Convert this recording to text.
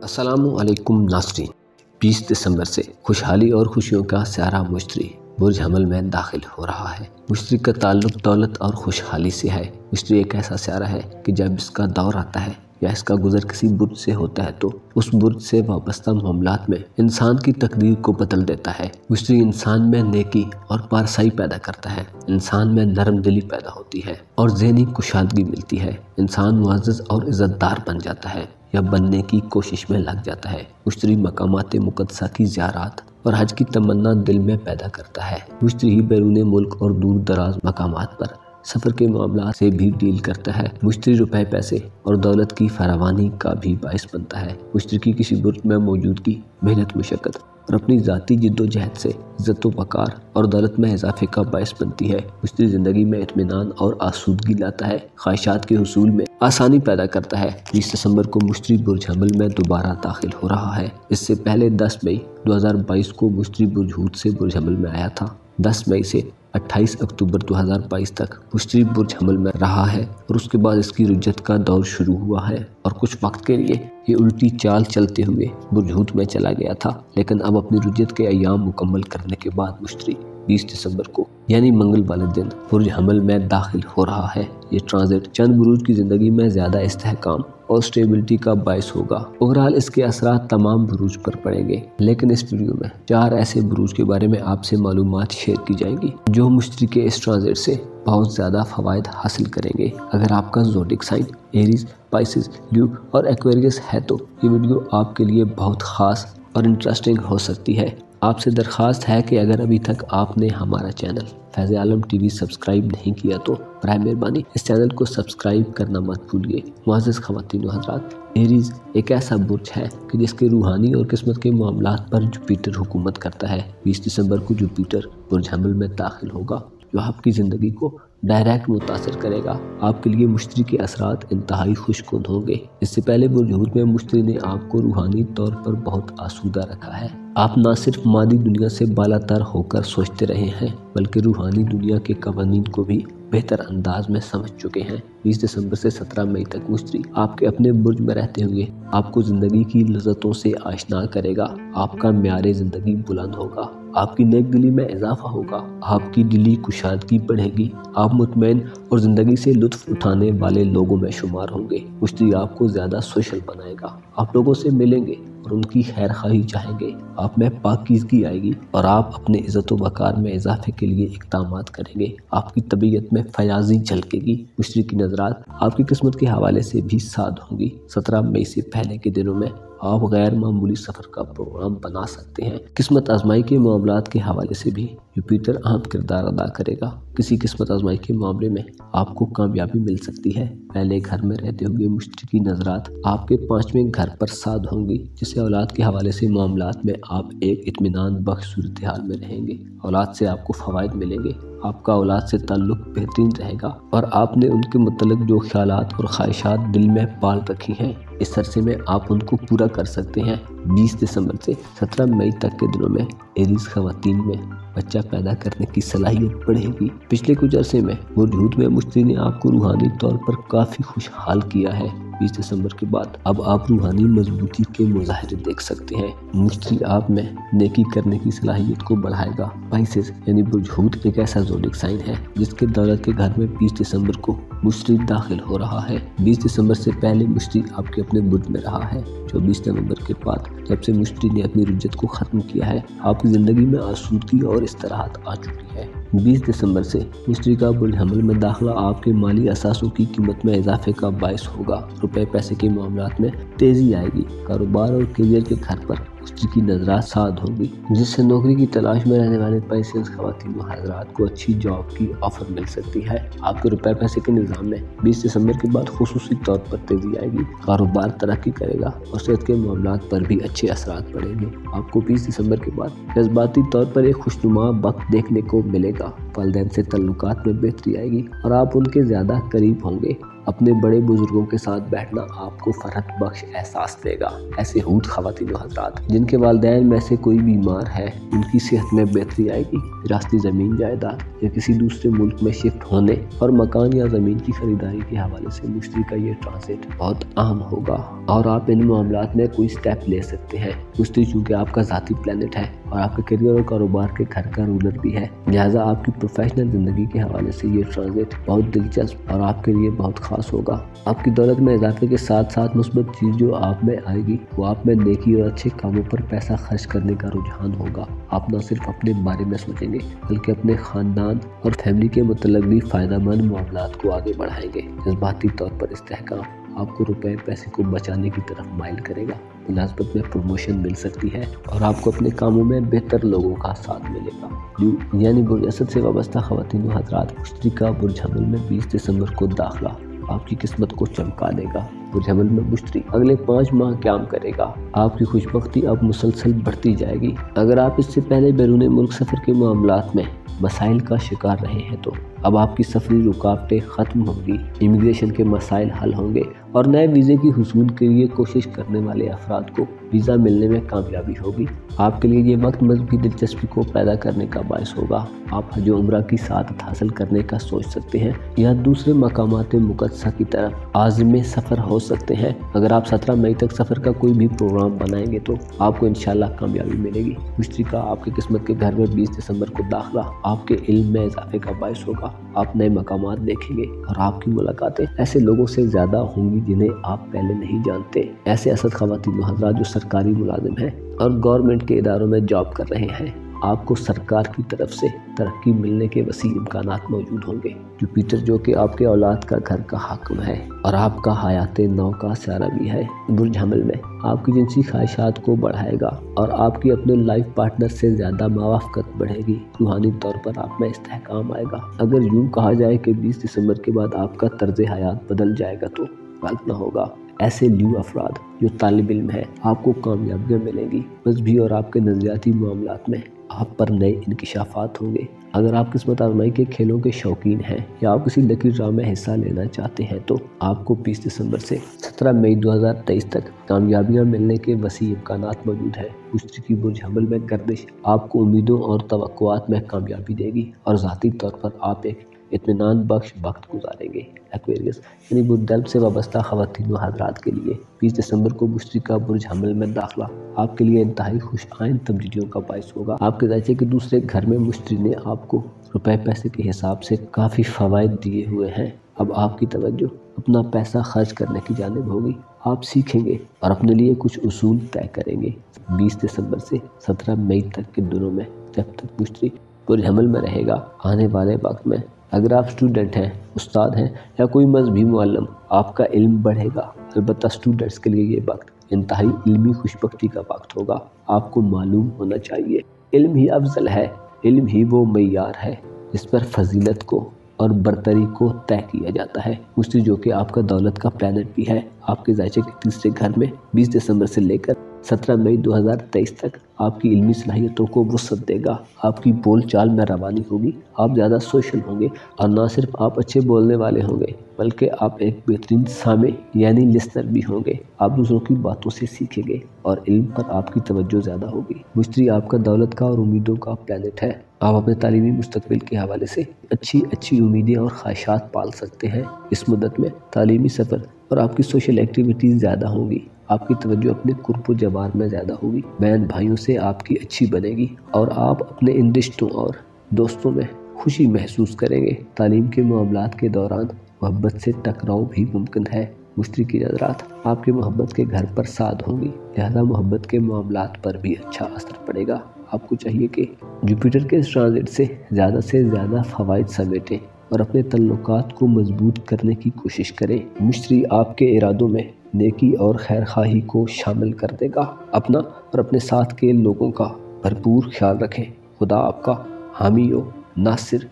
अस्सलामु अलैकुम नाज़रीन। 20 दिसंबर से खुशहाली और खुशियों का स्यारा मुश्तरी बुर्ज हमल में दाखिल हो रहा है। मुश्तरी का ताल्लुक दौलत और खुशहाली से है। मुश्तरी एक ऐसा स्यारा है कि जब इसका दौर आता है या इसका गुजर किसी बुर्ज से होता है तो उस बुर्ज से वाबस्ता मामलात में इंसान की तकदीर को बदल देता है। मुश्तरी इंसान में नेकी और पारसाई पैदा करता है, इंसान में नरम दिली पैदा होती है और ज़हनी कुशादगी मिलती है। इंसान मुअज़्ज़ज़ और इज़्ज़तदार बन जाता है या बनने की कोशिश में लग जाता है। मुश्तरी मकामात मुक़द्दसा की ज़ियारत और हज की तमन्ना दिल में पैदा करता है। मुश्तरी ही बैरून मुल्क और दूर दराज मकामात पर सफ़र के मामला से भी डील करता है। मुश्तरी रुपए पैसे और दौलत की फरावानी का भी बाइस बनता है। मुश्तरी की किसी बुर्ज में मौजूदगी मेहनत मुशक्क़त और अपनी ज़ाती जिद्दोजहद से इज़्ज़त वक़ार और दौलत में इजाफे का बाइस बनती है। मुश्तरी ज़िंदगी में इत्मीनान और आसूदगी लाता है, ख्वाहिशात के हुसूल में आसानी पैदा करता है। 20 दिसंबर को मुश्तरी बुर्ज हमल में दोबारा दाखिल हो रहा है। इससे पहले 10 मई 2022 को मुश्तरी बुर्ज हूत से बुर्ज हमल में आया था। 10 मई से 28 अक्टूबर 2022 तक मुश्तरी बुर्ज हमल में रहा है और उसके बाद इसकी रुज्जत का दौर शुरू हुआ है और कुछ वक्त के लिए ये उल्टी चाल चलते हुए बुर्ज हूत में चला गया था, लेकिन अब अपनी रुज्जत के अय्याम मुकम्मल करने के बाद मुश्तरी 20 दिसंबर को यानी मंगल वाले दिन बुर्ज हमल में दाखिल हो रहा है। ये ट्रांजिट चंद बुरूज की ज़िंदगी में ज़्यादा इस्तेहकाम और स्टेबिलिटी का बाइस होगा। ओवरऑल इसके असरात तमाम बुरूज पर पड़ेंगे, लेकिन इस वीडियो में 4 ऐसे बुरूज के बारे में आपसे मालूमात शेयर की जाएंगी जो मुश्तरी के इस ट्रांजिट से बहुत ज़्यादा फ़वाइद हासिल करेंगे। अगर आपका ज़ोडिक साइन एरीज, पाइसेस, ल्यू और एक्वेरियस है तो ये वीडियो आपके लिए बहुत ख़ास और इंटरेस्टिंग हो सकती है। आपसे दरख्वास्त है कि अगर अभी तक आपने हमारा चैनल फैज़ आलम टीवी सब्सक्राइब नहीं किया तो बराए मेहरबानी इस चैनल को सब्सक्राइब करना मत भूलिए। मुअज़्ज़ज़ ख़वातीन व हज़रात, एरीज़ एक ऐसा बुर्ज है कि जिसके रूहानी और किस्मत के मामलात पर जुपिटर हुकूमत करता है। 20 दिसंबर को जुपिटर बुर्ज हमल में दाखिल होगा जो आपकी ज़िंदगी को डायरेक्ट मुतासर करेगा। आपके लिए मुश्तरी के असरात इंतहाई खुशकुन होंगे। इससे पहले बुर्ज हूत में मुश्तरी ने आपको रूहानी तौर पर बहुत आसूदा रखा है। आप न सिर्फ मादी दुनिया से बालातर होकर सोचते रहे हैं बल्कि रूहानी दुनिया के कवानीन को भी बेहतर अंदाज में समझ चुके हैं। 20 दिसंबर से 17 मई तक मुश्तरी आपके अपने बुर्ज में रहते हुए आपको ज़िंदगी की लज़्ज़तों से आशना करेगा। आपका म्यार ज़िंदगी बुलंद होगा, आपकी नेक दिली में इजाफा होगा, आपकी दिली कुशादगी बढ़ेगी, आप मुतमईन और ज़िंदगी से लुत्फ़ उठाने वाले लोगों में शुमार होंगे। मुश्तरी आपको ज़्यादा सोशल बनाएगा, आप लोगों से मिलेंगे और उनकी खैर खाही चाहेंगे। आप में पाकीज़गी आएगी और आप अपने इज़्ज़त व वक़ार में इजाफे के लिए इक़दामात करेंगे। आपकी तबीयत में फयाज़ी झलकेगी। मुश्तरी की नज़रात आपकी किस्मत के हवाले से भी साध होंगी। 17 मई से पहले के दिनों में आप गैर मामूली सफ़र का प्रोग्राम बना सकते हैं। किस्मत आजमाई के मामलात के हवाले से भी जुपिटर अहम किरदार अदा करेगा। किसी किस्मत आजमाई के मामले में आपको कामयाबी मिल सकती है। पहले घर में रहते हुए मुश्तरी की नज़रात आपके 5वें घर पर साध होंगी, जिससे औलाद के हवाले से मामलात में आप एक इत्मीनान बख्श सूरत हाल में रहेंगे। औलाद से आपको फ़वाइद मिलेंगे, आपका औलाद से ताल्लुक़ बेहतरीन रहेगा और आपने उनके मुतल्लिक़ जो ख्यालात और ख्वाहिशात दिल में पाल रखी हैं इस अरसे में आप उनको पूरा कर सकते हैं। 20 दिसंबर से 17 मई तक के दिनों में एरीज़ ख़वातीन में बच्चा पैदा करने की सलाहियत बढ़ेगी। पिछले कुछ अरसे में बुर्ज हूत में मुश्तरी ने आपको रूहानी तौर पर काफ़ी खुशहाल किया है। 20 दिसंबर के बाद अब आप रूहानी मजबूती के मुजाहिरे देख सकते हैं। मुश्तरी आप में नेकी करने की सलाहियत को बढ़ाएगा। पाइसेस यानी बुर्ज हूत एक ऐसा ज़ोडिक साइन है जिसके दौलत के घर में 20 दिसंबर को मुश्तरी दाखिल हो रहा है। 20 दिसंबर से पहले मुश्तरी आपके अपने बुर्ज में रहा है। 24 नवंबर के बाद जब से मुश्तरी ने अपनी रुज्जत को ख़त्म किया है आपकी ज़िंदगी में आसूदगी और इस्तराहत आ चुकी है। 20 दिसंबर से मुश्तरी का बुर्ज हमल में दाखिला आपके माली असासों की कीमत में इजाफे का बाइस होगा। रुपए पैसे के मामलात में तेज़ी आएगी। कारोबार और करियर के घर पर मुश्तरी की नज़रात साध होंगी, जिससे नौकरी की तलाश में रहने वाले पैसेस ख़वातीन व हज़रात को अच्छी जॉब की ऑफ़र मिल सकती है। आपके रुपए पैसे के निज़ाम में 20 दिसंबर के बाद खुसूसी तौर पर तेज़ी आएगी। कारोबार तरक्की करेगा और सेहत के मामलात पर भी अच्छे असरात पड़ेंगे। आपको 20 दिसंबर के बाद जज्बाती तौर पर एक खुशनुमा वक्त देखने को मिलेगा। वालिदैन से तल्लुकात में बेहतरी आएगी और आप उनके ज़्यादा करीब होंगे। अपने बड़े बुजुर्गों के साथ बैठना आपको फरहत बख्श एहसास देगा। ऐसे हूत ख़वातीन व हज़रात जिनके वालिदैन में से कोई बीमार है, उनकी सेहत में बेहतरी आएगी। विरासती ज़मीन जायदाद या किसी दूसरे मुल्क में शिफ्ट होने और मकान या ज़मीन की खरीदारी के हवाले से मुश्तरी का ये ट्रांजिट बहुत आम होगा और आप इन मामलात में कोई स्टेप ले सकते हैं। मुश्तरी चूँकि आपका ज़ाती प्लैनेट है और आपके करियर और कारोबार के घर का रूलर भी है, लिहाजा आपकी प्रोफेशनल ज़िंदगी के हवाले से ये ट्रांजिट बहुत दिलचस्प और आपके लिए बहुत ख़ास होगा। आपकी दौलत में इजाफे के साथ साथ मुस्बत चीज़ जो आप में आएगी वो आप में नेकी और अच्छे कामों पर पैसा खर्च करने का रुझान होगा। आप न सिर्फ अपने बारे में सोचेंगे बल्कि अपने ख़ानदान और फैमिली के मुतल्लिक़ भी फ़ायदेमंद मामलात को आगे बढ़ाएंगे। जज्बाती तौर पर इस्तेहकाम आपको रुपए पैसे को बचाने की तरफ माइल करेगा। मुलाज़मत में प्रमोशन मिल सकती है और आपको अपने कामों में बेहतर लोगों का साथ मिलेगा। यानी बुर्ज असद से वाबस्ता ख़वातीन व हज़रात, मुश्तरी का बुर्ज हमल में 20 दिसंबर को दाखिला आपकी किस्मत को चमका देगा। बुर्ज हमल में मुश्तरी अगले 5 माह क़याम करेगा। आपकी खुशबख्ती अब मुसलसल बढ़ती जाएगी। अगर आप इससे पहले बैरून मुल्क सफ़र के मामलात में मसाइल का शिकार रहे हैं तो अब आपकी सफरी रुकावटें ख़त्म होंगी, इमिग्रेशन के मसाइल हल होंगे और नए वीज़े की हुसूल के लिए कोशिश करने वाले अफराद को वीज़ा मिलने में कामयाबी होगी। आपके लिए ये वक्त मज़हबी दिलचस्पी को पैदा करने का बायस होगा। आप हज उम्रा की सादत हासिल करने का सोच सकते हैं या दूसरे मकामात मुक़द्दसा की तरफ आज़म सफ़र हो सकते हैं। अगर आप 17 मई तक सफ़र का कोई भी प्रोग्राम बनाएंगे तो आपको इंशाल्लाह कामयाबी मिलेगी। मुश्तरी का आपकी किस्मत के घर में 20 दिसंबर को दाखिला आपके इल्म में इजाफे का बायस होगा। आप नए मकामात देखेंगे और आपकी मुलाकातें ऐसे लोगों से ज़्यादा होंगी जिन्हें आप पहले नहीं जानते। ऐसे असद ख़वातीन व हज़रात जो सरकारी मुलाजिम हैं और गवर्नमेंट के इदारों में जॉब कर रहे हैं, आपको सरकार की तरफ से तरक्की मिलने के वसी इम्कानात मौजूद होंगे। जुपिटर जो कि आपके औलाद का घर का हाकिम है और आपका हयात नौ का सियारा भी है, बुर्ज हमल में आपकी जिनसी ख्वाहिशात को बढ़ाएगा और आपकी अपने लाइफ पार्टनर से ज़्यादा मवाफ़क़त बढ़ेगी। रूहानी तौर पर आप में इस्तेहकाम आएगा। अगर यूँ कहा जाए कि 20 दिसंबर के बाद आपका तर्ज हयात बदल जाएगा तो गलत न होगा। ऐसे ल्यू अफराद जो तालिब इल्म है, आपको कामयाबियाँ मिलेंगी। मजहबी और आपके नज़रियाती मामलात में आप पर नए इंकिशाफात होंगे। अगर आप किस्मत आजमाई के खेलों के शौकीन हैं या आप किसी लकी ड्रा में हिस्सा लेना चाहते हैं तो आपको 20 दिसंबर से 17 मई 2023 तक कामयाबियां मिलने के वसी इम्कानात मौजूद है। मुश्तरी की बुर्ज हमल में गर्दिश आपको उम्मीदों और तवक्कुआत में कामयाबी देगी और ज़ाती तौर पर आप एक इत्मीनान बख्श वक्त गुजारेंगे। एक्वेरियस यानी बुर्ज से वाबस्ता ख़वातीन व हज़रात के लिए 20 दिसंबर को मुश्तरी का बुर्ज हमल में दाखिला आपके लिए इंतहाई खुश आइंद तब्दीलियों का बायस होगा। आपके ज़ायचे के दूसरे घर में मुश्तरी ने आपको रुपए पैसे के हिसाब से काफ़ी फ़वाइद दिए हुए हैं। अब आपकी तवज्जो अपना पैसा खर्च करने की जानिब होगी। आप सीखेंगे और अपने लिए कुछ उसूल तय करेंगे। 20 दिसंबर से 17 मई तक के दिनों में जब तक मुश्तरी बुर्ज हमल में रहेगा, आने वाले वक्त में अगर आप स्टूडेंट हैं, उस्ताद हैं या कोई मजहबी मुअल्लिम, आपका इल्म बढ़ेगा। अलबत्ता स्टूडेंट्स के लिए ये वक्त इंतहाई इल्मी खुशबख्ती का वक्त होगा। आपको मालूम होना चाहिए इल्म ही अफजल है, इल्म ही वो मय्यार है जिस पर फजीलत को और बरतरी को तय किया जाता है। मुश्तरी जो कि आपका दौलत का प्लैनेट भी है, आपके ज़ायचे के तीसरे घर में 20 दिसंबर से लेकर 17 मई 2023 तक आपकी इल्मी सलाहियतों को वुसअत देगा। आपकी बोल चाल में रवानी होगी। आप ज़्यादा सोशल होंगे और ना सिर्फ आप अच्छे बोलने वाले होंगे बल्कि आप एक बेहतरीन सामे यानी लिसनर भी होंगे। आप दूसरों की बातों से सीखेंगे और इल्म पर आपकी तवज्जो ज़्यादा होगी। मुश्तरी आपका दौलत का और उम्मीदों का प्लैनेट है। आप अपने तालीमी मुस्तकबिल के हवाले से अच्छी उम्मीदें और ख्वाहिशात पाल सकते हैं। इस मुद्दत में तालीमी सफ़र और आपकी सोशल एक्टिविटीज़ ज़्यादा होंगी। आपकी तवज्जो अपने कुर्ब जवार में ज़्यादा होगी। बहन भाइयों से आपकी अच्छी बनेगी और आप अपने इन रिश्तों और दोस्तों में खुशी महसूस करेंगे। तालीम के मामलात के दौरान मोहब्बत से टकराव भी मुमकिन है। मुश्तरी की नज़रात आपके मोहब्बत के घर पर साद होंगी, लिहाजा मोहब्बत के मामलात पर भी अच्छा असर पड़ेगा। आपको चाहिए कि जुपिटर के इस ट्रांजिट से ज़्यादा फ़वाइद समेटें और अपने तल्लुकात को मजबूत करने की कोशिश करें। मुश्तरी आपके इरादों में नेकी और खैरखाही को शामिल कर देगा। अपना और अपने साथ के लोगों का भरपूर ख्याल रखें। खुदा आपका हामी हो, नासिर